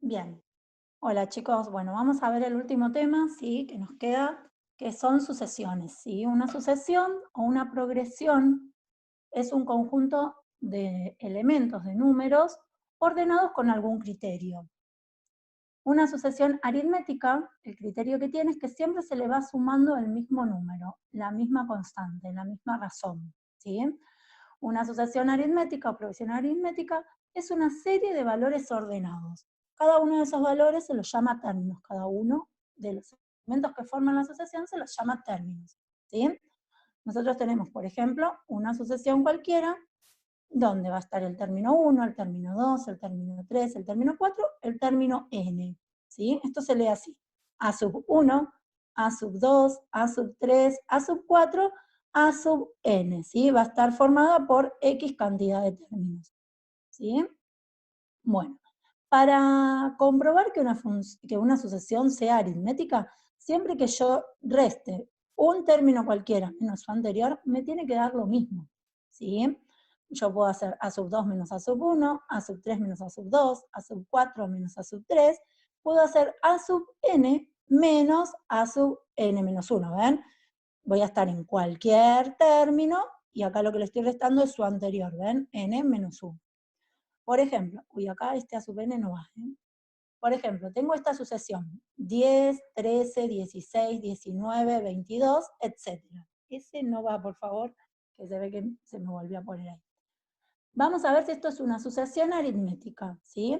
Bien. Hola chicos, bueno, vamos a ver el último tema, ¿sí? Que nos queda, que son sucesiones, ¿sí? Una sucesión o una progresión es un conjunto de elementos, de números, ordenados con algún criterio. Una sucesión aritmética, el criterio que tiene es que siempre se le va sumando el mismo número, la misma constante, la misma razón, ¿sí? Una sucesión aritmética o progresión aritmética es una serie de valores ordenados. Cada uno de esos valores se los llama términos. Cada uno de los elementos que forman la sucesión se los llama términos, ¿sí? Nosotros tenemos, por ejemplo, una sucesión cualquiera donde va a estar el término 1, el término 2, el término 3, el término 4, el término n, ¿sí? Esto se lee así: a sub 1, a sub 2, a sub 3, a sub 4, a sub n, ¿sí? Va a estar formada por x cantidad de términos, ¿sí? Bueno, para comprobar que una sucesión sea aritmética, siempre que yo reste un término cualquiera menos su anterior, me tiene que dar lo mismo, ¿sí? Yo puedo hacer a sub 2 menos a sub 1, a sub 3 menos a sub 2, a sub 4 menos a sub 3, puedo hacer a sub n menos a sub n menos 1, ¿ven? Voy a estar en cualquier término y acá lo que le estoy restando es su anterior, ¿ven? N menos 1. Por ejemplo, uy, acá este a sub n no va, ¿eh? Por ejemplo, tengo esta sucesión: 10, 13, 16, 19, 22, etc. Ese no va, por favor, que se ve que se me volvió a poner ahí. Vamos a ver si esto es una sucesión aritmética, ¿sí?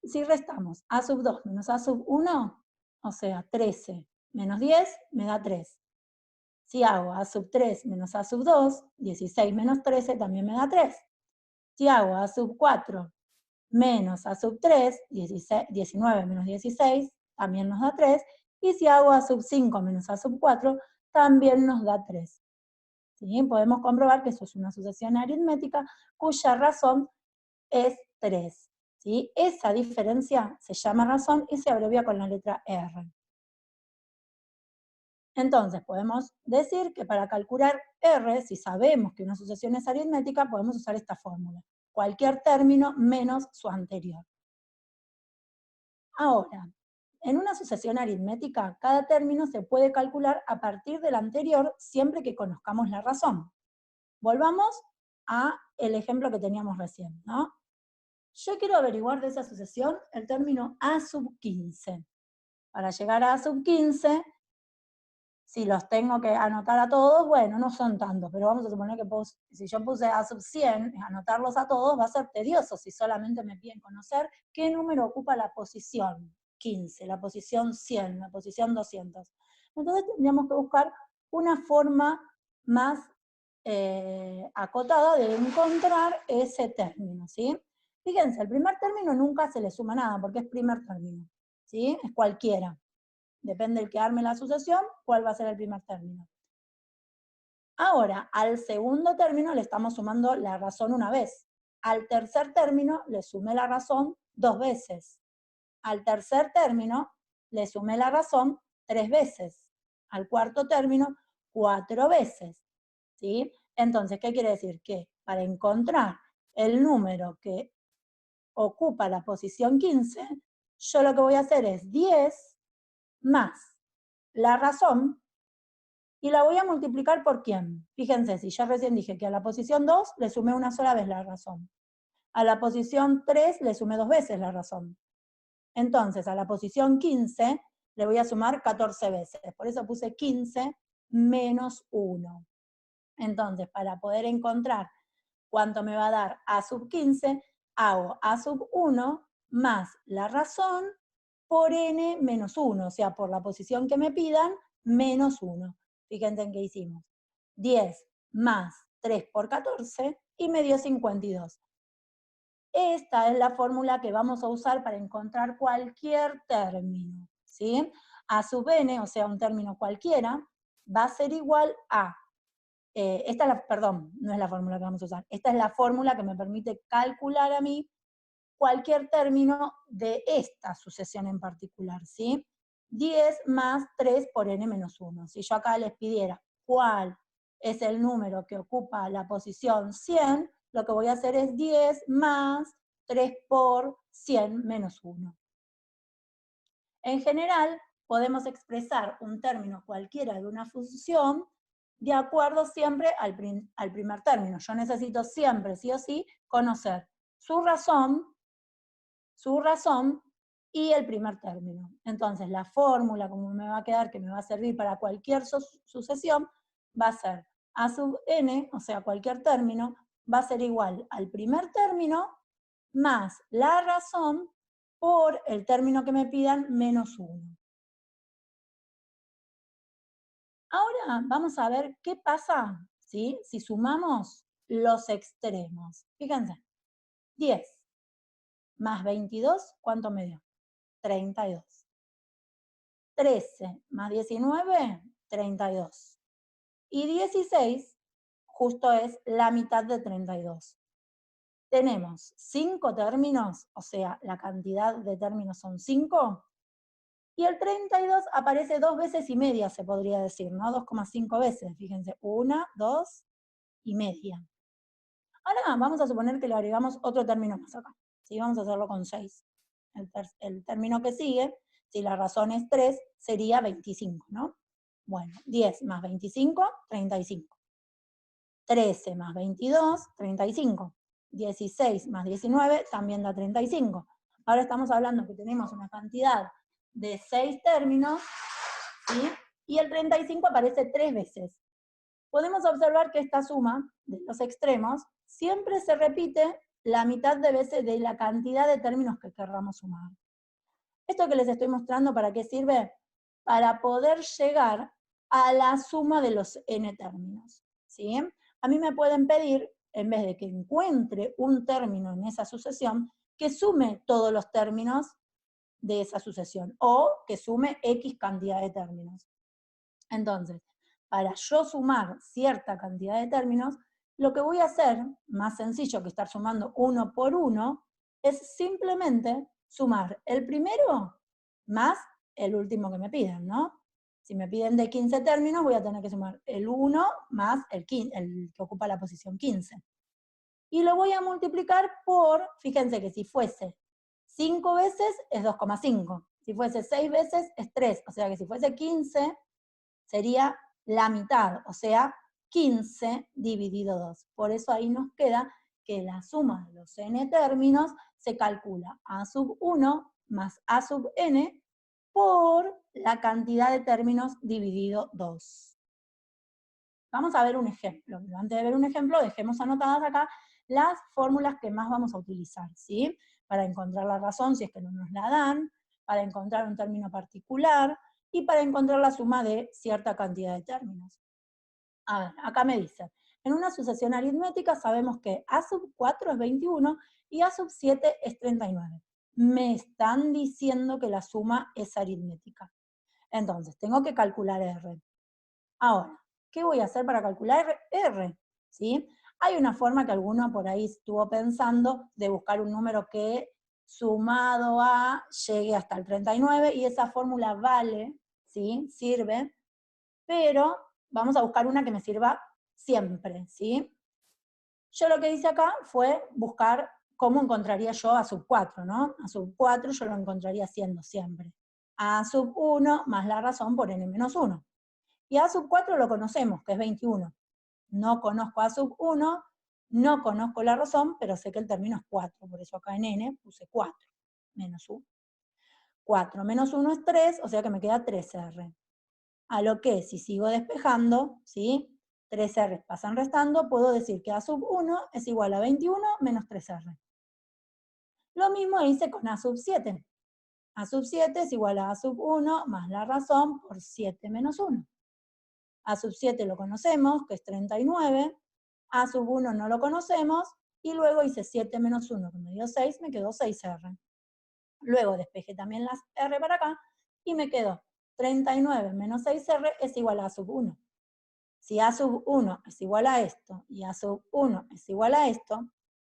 Si restamos a sub 2 menos a sub 1, o sea, 13 menos 10 me da 3. Si hago a sub 3 menos a sub 2, 16 menos 13 también me da 3. Si hago a sub 4 menos a sub 3, 19 menos 16, también nos da 3. Y si hago a sub 5 menos a sub 4, también nos da 3. ¿Sí? Podemos comprobar que eso es una sucesión aritmética cuya razón es 3. ¿Sí? Esa diferencia se llama razón y se abrevia con la letra R. Entonces, podemos decir que para calcular R, si sabemos que una sucesión es aritmética, podemos usar esta fórmula: cualquier término menos su anterior. Ahora, en una sucesión aritmética, cada término se puede calcular a partir del anterior siempre que conozcamos la razón. Volvamos a el ejemplo que teníamos recién, ¿no? Yo quiero averiguar de esa sucesión el término a sub 15. Para llegar a sub 15, si los tengo que anotar a todos, bueno, no son tantos, pero vamos a suponer que si yo puse a sub 100, anotarlos a todos va a ser tedioso si solamente me piden conocer qué número ocupa la posición 15, la posición 100, la posición 200. Entonces tendríamos que buscar una forma más acotada de encontrar ese término, ¿sí? Fíjense, el primer término nunca se le suma nada porque es primer término, ¿sí? Es cualquiera. Depende del que arme la sucesión, cuál va a ser el primer término. Ahora, al segundo término le estamos sumando la razón una vez. Al tercer término le sumé la razón 2 veces. Al tercer término le sumé la razón 3 veces. Al cuarto término, 4 veces. ¿Sí? Entonces, ¿qué quiere decir? Que para encontrar el número que ocupa la posición 15, yo lo que voy a hacer es 10 más la razón, y la voy a multiplicar por quién. Fíjense, si yo recién dije que a la posición 2 le sumé una sola vez la razón. A la posición 3 le sumé 2 veces la razón. Entonces, a la posición 15 le voy a sumar 14 veces. Por eso puse 15 menos 1. Entonces, para poder encontrar cuánto me va a dar a sub 15, hago a sub 1 más la razón por n menos 1, o sea, por la posición que me pidan, menos 1. Fíjense en qué hicimos. 10 más 3 por 14 y me dio 52. Esta es la fórmula que vamos a usar para encontrar cualquier término, ¿sí? A sub n, o sea, un término cualquiera, va a ser igual a, perdón, no es la fórmula que vamos a usar, esta es la fórmula que me permite calcular a mí cualquier término de esta sucesión en particular, ¿sí? 10 más 3 por n menos 1. Si yo acá les pidiera cuál es el número que ocupa la posición 100, lo que voy a hacer es 10 más 3 por 100 menos 1. En general, podemos expresar un término cualquiera de una función de acuerdo siempre al primer término. Yo necesito siempre, sí o sí, conocer su razón y el primer término. Entonces, la fórmula, como me va a quedar, que me va a servir para cualquier sucesión, va a ser a sub n, o sea, cualquier término, va a ser igual al primer término más la razón por el término que me pidan menos 1. Ahora vamos a ver qué pasa, ¿sí?, si sumamos los extremos. Fíjense, 10 más 22, ¿cuánto me dio? 32. 13 más 19, 32. Y 16 justo es la mitad de 32. Tenemos 5 términos, o sea, la cantidad de términos son 5, y el 32 aparece 2 veces y media, se podría decir, ¿no? 2,5 veces, fíjense, 1, 2 y media. Ahora vamos a suponer que le agregamos otro término más acá, ¿sí? Vamos a hacerlo con 6. El término que sigue, si la razón es 3, sería 25, ¿no? Bueno, 10 más 25, 35. 13 más 22, 35. 16 más 19 también da 35. Ahora estamos hablando que tenemos una cantidad de 6 términos, ¿sí?, y el 35 aparece 3 veces. Podemos observar que esta suma de los extremos siempre se repite la mitad de veces de la cantidad de términos que querramos sumar. Esto que les estoy mostrando, ¿para qué sirve? Para poder llegar a la suma de los n términos, ¿sí? A mí me pueden pedir, en vez de que encuentre un término en esa sucesión, que sume todos los términos de esa sucesión, o que sume X cantidad de términos. Entonces, para yo sumar cierta cantidad de términos, lo que voy a hacer, más sencillo que estar sumando uno por uno, es simplemente sumar el primero más el último que me piden, ¿no? Si me piden de 15 términos, voy a tener que sumar el 1 más el que ocupa la posición 15. Y lo voy a multiplicar por, fíjense que si fuese 5 veces es 2,5. Si fuese 6 veces es 3. O sea que si fuese 15 sería la mitad, o sea, 15 dividido 2. Por eso ahí nos queda que la suma de los n términos se calcula a sub 1 más a sub n por la cantidad de términos dividido 2. Vamos a ver un ejemplo. Pero antes de ver un ejemplo, dejemos anotadas acá las fórmulas que más vamos a utilizar, ¿sí? Para encontrar la razón si es que no nos la dan, para encontrar un término particular y para encontrar la suma de cierta cantidad de términos. A ver, acá me dice, en una sucesión aritmética sabemos que a sub 4 es 21 y a sub 7 es 39. Me están diciendo que la suma es aritmética. Entonces, tengo que calcular R. Ahora, ¿qué voy a hacer para calcular R? ¿Sí? Hay una forma que alguno por ahí estuvo pensando de buscar un número que sumado a llegue hasta el 39 y esa fórmula vale, ¿sí?, sirve, pero vamos a buscar una que me sirva siempre, ¿sí? Yo lo que hice acá fue buscar cómo encontraría yo a sub 4, ¿no? A sub 4 yo lo encontraría siendo siempre a sub 1 más la razón por n menos 1. Y a sub 4 lo conocemos, que es 21. No conozco a sub 1, no conozco la razón, pero sé que el término es 4, por eso acá en n puse 4, menos 1. 4 menos 1 es 3, o sea que me queda 3R. A lo que, si sigo despejando, ¿sí?, 3R pasan restando, puedo decir que a sub 1 es igual a 21 menos 3R. Lo mismo hice con a sub 7. A sub 7 es igual a sub 1 más la razón por 7 menos 1. A sub 7 lo conocemos, que es 39. A sub 1 no lo conocemos. Y luego hice 7 menos 1, que me dio 6, me quedó 6R. Luego despejé también las R para acá y me quedó 39 menos 6R es igual a sub 1. Si a sub 1 es igual a esto y a sub 1 es igual a esto,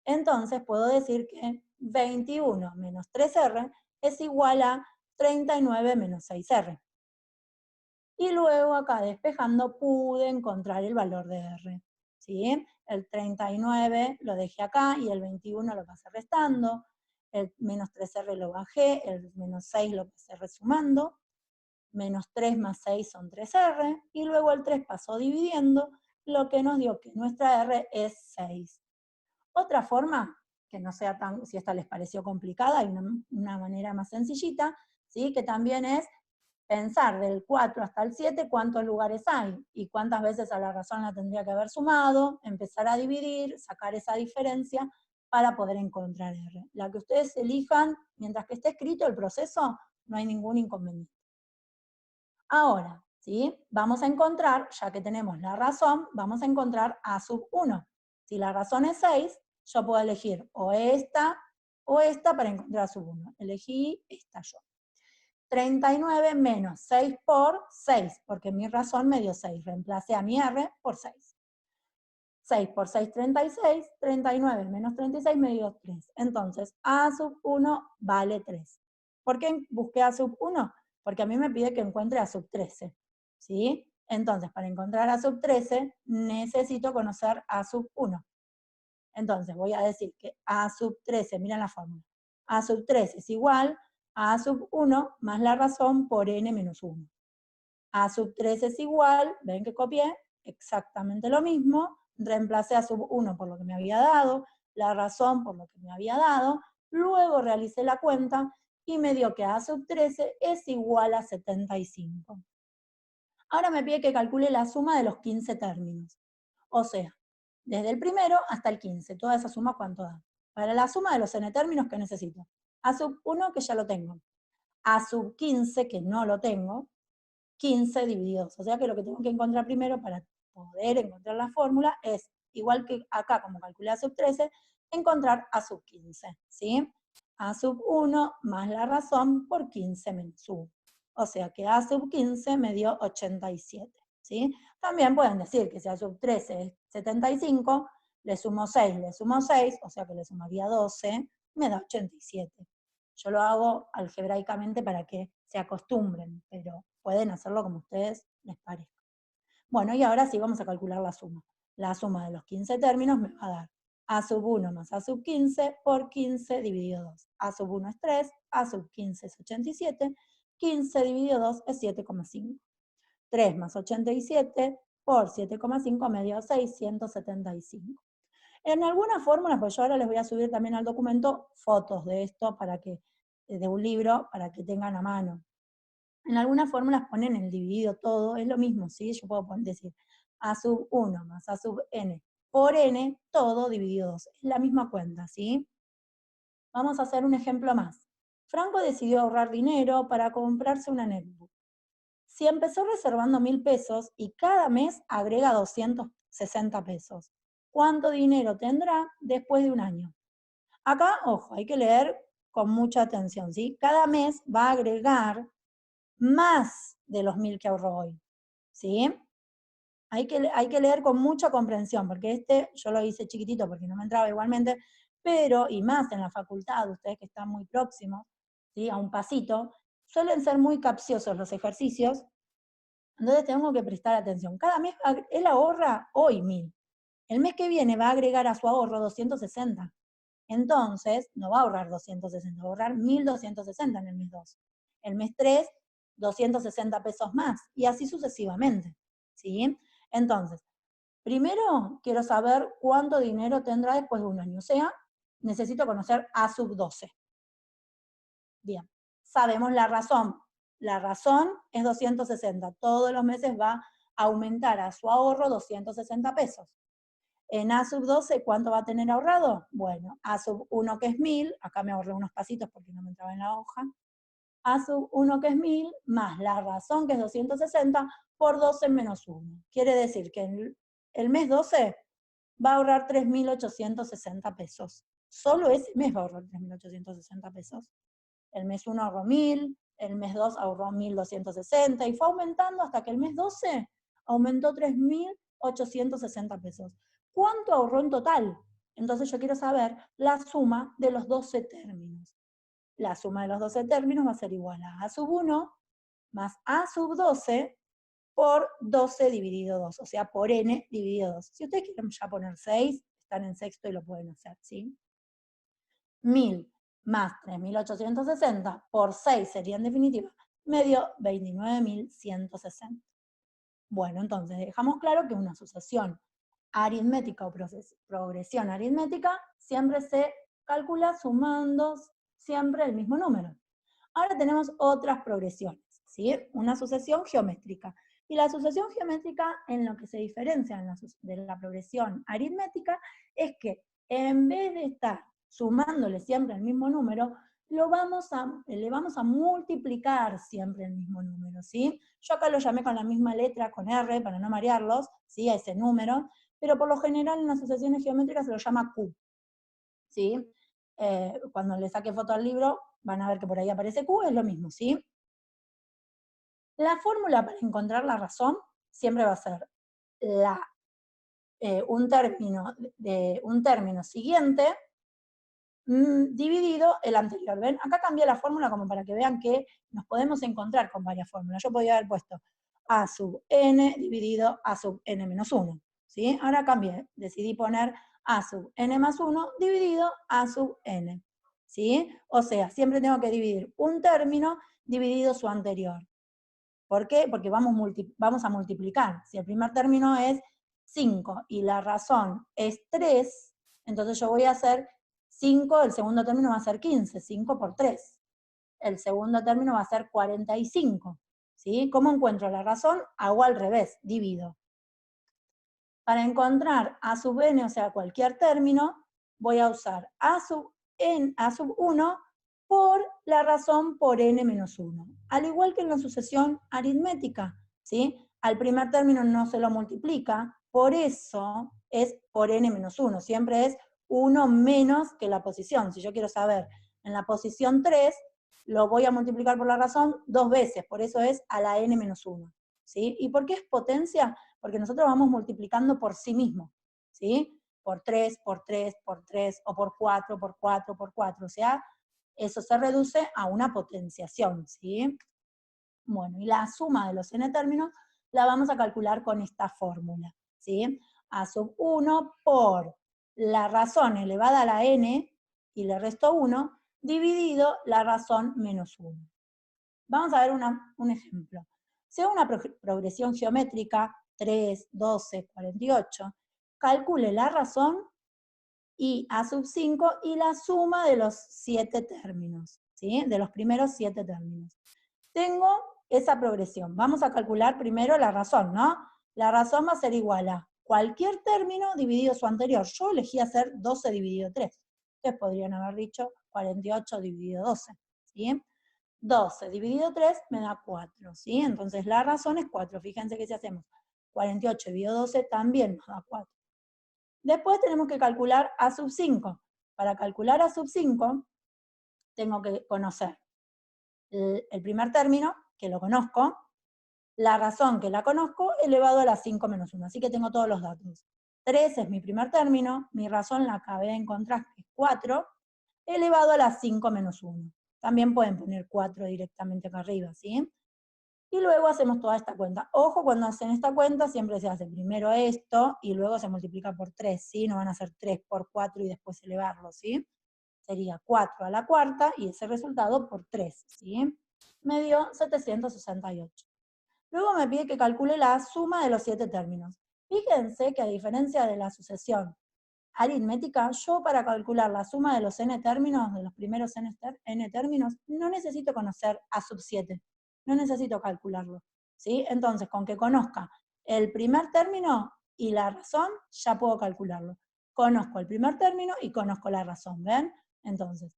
entonces puedo decir que 21 menos 3R es igual a 39 menos 6R. Y luego acá despejando pude encontrar el valor de R, ¿sí? El 39 lo dejé acá y el 21 lo pasé restando. el menos 3R lo bajé, el menos 6 lo pasé resumando, menos 3 más 6 son 3R, y luego el 3 pasó dividiendo, lo que nos dio que nuestra R es 6. Otra forma, que no sea tan, si esta les pareció complicada, hay una manera más sencillita, ¿sí? Que también es pensar del 4 hasta el 7 cuántos lugares hay y cuántas veces a la razón la tendría que haber sumado, empezar a dividir, sacar esa diferencia para poder encontrar R. La que ustedes elijan, mientras que esté escrito el proceso, no hay ningún inconveniente. Ahora, ¿sí? Vamos a encontrar, ya que tenemos la razón, vamos a encontrar A sub 1. Si la razón es 6, yo puedo elegir o esta para encontrar A sub 1. Elegí esta yo. 39 menos 6 por 6, porque mi razón me dio 6. Reemplacé a mi R por 6. 6 por 6, 36. 39 menos 36 me dio 3. Entonces, A sub 1 vale 3. ¿Por qué busqué A sub 1? Porque a mí me pide que encuentre A sub 13. ¿Sí? Entonces, para encontrar A sub 13, necesito conocer A sub 1. Entonces, voy a decir que A sub 13, miren la fórmula. A sub 13 es igual a sub 1 más la razón por n menos 1. A sub 3 es igual, ven que copié, exactamente lo mismo, reemplacé a sub 1 por lo que me había dado, la razón por lo que me había dado, luego realicé la cuenta y me dio que A sub 13 es igual a 75. Ahora me pide que calcule la suma de los 15 términos. O sea, desde el primero hasta el 15, toda esa suma, ¿cuánto da? Para la suma de los n términos, ¿qué necesito? A sub 1, que ya lo tengo. A sub 15, que no lo tengo. 15 dividido 2. O sea que lo que tengo que encontrar primero para poder encontrar la fórmula es, igual que acá como calculé A sub 13, encontrar A sub 15. ¿Sí? A sub 1 más la razón por 15 menos 1. O sea que A sub 15 me dio 87. ¿Sí? También pueden decir que si A sub 13 es 75, le sumo 6, o sea que le sumaría 12, me da 87. Yo lo hago algebraicamente para que se acostumbren, pero pueden hacerlo como a ustedes les parezca. Bueno, y ahora sí vamos a calcular la suma. La suma de los 15 términos me va a dar A sub 1 más A sub 15 por 15 dividido 2. A sub 1 es 3, A sub 15 es 87, 15 dividido 2 es 7,5. 3 más 87 por 7,5 me dio 675. En algunas fórmulas, pues yo ahora les voy a subir también al documento fotos de esto para que, de un libro para que tengan a mano. En algunas fórmulas ponen el dividido todo, es lo mismo, ¿sí? Yo puedo decir A sub 1 más A sub n por n, todo dividido 2. Es la misma cuenta, ¿sí? Vamos a hacer un ejemplo más. Franco decidió ahorrar dinero para comprarse una netbook. Si empezó reservando 1.000 pesos y cada mes agrega 260 pesos, ¿cuánto dinero tendrá después de un año? Acá, ojo, hay que leer con mucha atención, ¿sí? Cada mes va a agregar más de los 1.000 que ahorró hoy, ¿sí? Hay que leer con mucha comprensión, porque yo lo hice chiquitito porque no me entraba igualmente, pero, y más en la facultad, ustedes que están muy próximos, ¿sí? A un pasito, suelen ser muy capciosos los ejercicios, entonces tengo que prestar atención. Cada mes él ahorra hoy 1.000. El mes que viene va a agregar a su ahorro 260. Entonces, no va a ahorrar 260, va a ahorrar 1.260 en el mes 2. El mes 3, 260 pesos más, y así sucesivamente. ¿Sí? Entonces, primero quiero saber cuánto dinero tendrá después de un año. O sea, necesito conocer A sub 12. Bien, sabemos la razón. La razón es 260. Todos los meses va a aumentar a su ahorro 260 pesos. En A sub 12, ¿cuánto va a tener ahorrado? Bueno, A sub 1 que es 1.000, acá me ahorré unos pasitos porque no me entraba en la hoja. A sub 1 que es 1.000, más la razón que es 260, por 12 menos 1. Quiere decir que en el mes 12 va a ahorrar 3.860 pesos. Solo ese mes va a ahorrar 3.860 pesos. El mes 1 ahorró 1.000, el mes 2 ahorró 1.260 y fue aumentando hasta que el mes 12 aumentó 3.860 pesos. ¿Cuánto ahorró en total? Entonces yo quiero saber la suma de los 12 términos. La suma de los 12 términos va a ser igual a sub 1 más A sub 12 por 12 dividido 2, o sea, por n dividido 2. Si ustedes quieren ya poner 6, están en sexto y lo pueden hacer, ¿sí? 1.000 más 3.860 por 6 sería en definitiva, me dio 29.160. Bueno, entonces dejamos claro que una sucesión aritmética o progresión aritmética siempre se calcula sumando siempre el mismo número. Ahora tenemos otras progresiones, ¿sí? Una sucesión geométrica. Y la sucesión geométrica, en lo que se diferencia de la progresión aritmética, es que en vez de estar sumándole siempre el mismo número, le vamos a multiplicar siempre el mismo número, ¿sí? Yo acá lo llamé con la misma letra, con R, para no marearlos, ¿sí? A ese número, pero por lo general en las sucesiones geométricas se lo llama Q, ¿sí? Cuando le saque foto al libro, van a ver que por ahí aparece Q, es lo mismo, ¿sí? La fórmula para encontrar la razón siempre va a ser un término siguiente dividido el anterior. ¿Ven? Acá cambié la fórmula como para que vean que nos podemos encontrar con varias fórmulas. Yo podía haber puesto a sub n dividido a sub n menos 1. ¿Sí? Ahora cambié, decidí poner a sub n más 1 dividido a sub n. ¿Sí? O sea, siempre tengo que dividir un término dividido su anterior. ¿Por qué? Porque vamos a multiplicar. Si el primer término es 5 y la razón es 3, entonces yo voy a hacer 5, el segundo término va a ser 15, 5 por 3. El segundo término va a ser 45. ¿Sí? ¿Cómo encuentro la razón? Hago al revés, divido. Para encontrar a sub n, o sea, cualquier término, voy a usar a sub 1 por la razón por n menos 1. Al igual que en la sucesión aritmética, ¿sí? Al primer término no se lo multiplica, por eso es por n menos 1. Siempre es 1 menos que la posición. Si yo quiero saber en la posición 3, lo voy a multiplicar por la razón 2 veces, por eso es a la n menos 1. ¿Sí? ¿Y por qué es potencia? Porque nosotros vamos multiplicando por sí mismo, ¿sí? Por 3, por 3, por 3, o por 4, por 4, por 4, o sea, eso se reduce a una potenciación, ¿sí? Bueno, y la suma de los n términos la vamos a calcular con esta fórmula, ¿sí? A sub 1 por la razón elevada a la n, y le resto 1, dividido la razón menos 1. Vamos a ver un ejemplo. Sea una progresión geométrica, 3, 12, 48, calcule la razón y a sub 5 y la suma de los 7 términos, ¿sí? De los primeros 7 términos. Tengo esa progresión. Vamos a calcular primero la razón, ¿no? La razón va a ser igual a cualquier término dividido su anterior. Yo elegí hacer 12 dividido 3. Ustedes podrían haber dicho 48 dividido 12, ¿sí? 12 dividido 3 me da 4, ¿sí? Entonces la razón es 4. Fíjense que si hacemos 48 dividido 12 también nos da 4. Después tenemos que calcular a sub 5. Para calcular a sub 5, tengo que conocer el primer término, que lo conozco, la razón que la conozco, elevado a la 5 menos 1. Así que tengo todos los datos. 3 es mi primer término, mi razón la acabé de encontrar, que es 4, elevado a la 5 menos 1. También pueden poner 4 directamente acá arriba, ¿sí? Y luego hacemos toda esta cuenta. Ojo, cuando hacen esta cuenta siempre se hace primero esto y luego se multiplica por 3, ¿sí? No van a hacer 3 por 4 y después elevarlo, ¿sí? Sería 4 a la cuarta y ese resultado por 3, ¿sí? Me dio 768. Luego me pide que calcule la suma de los 7 términos. Fíjense que a diferencia de la sucesión aritmética, yo para calcular la suma de los n términos, de los primeros n términos, no necesito conocer a sub 7, no necesito calcularlo, ¿sí? Entonces, con que conozca el primer término y la razón, ya puedo calcularlo. Conozco el primer término y conozco la razón, ¿ven? Entonces,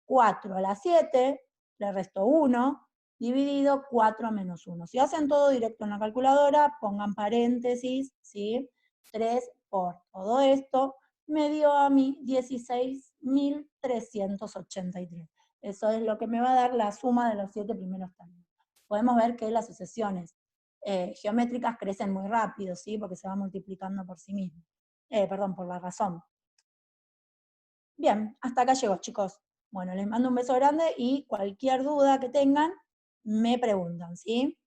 4 a la 7, le resto 1, dividido 4 menos 1. Si hacen todo directo en la calculadora, pongan paréntesis, ¿sí? 3 por todo esto, me dio a mí 16.383. Eso es lo que me va a dar la suma de los 7 primeros términos. Podemos ver que las sucesiones geométricas crecen muy rápido, ¿sí? Porque se va multiplicando por sí mismo. Por la razón. Bien, hasta acá llegó, chicos. Bueno, les mando un beso grande y cualquier duda que tengan, me preguntan, ¿sí?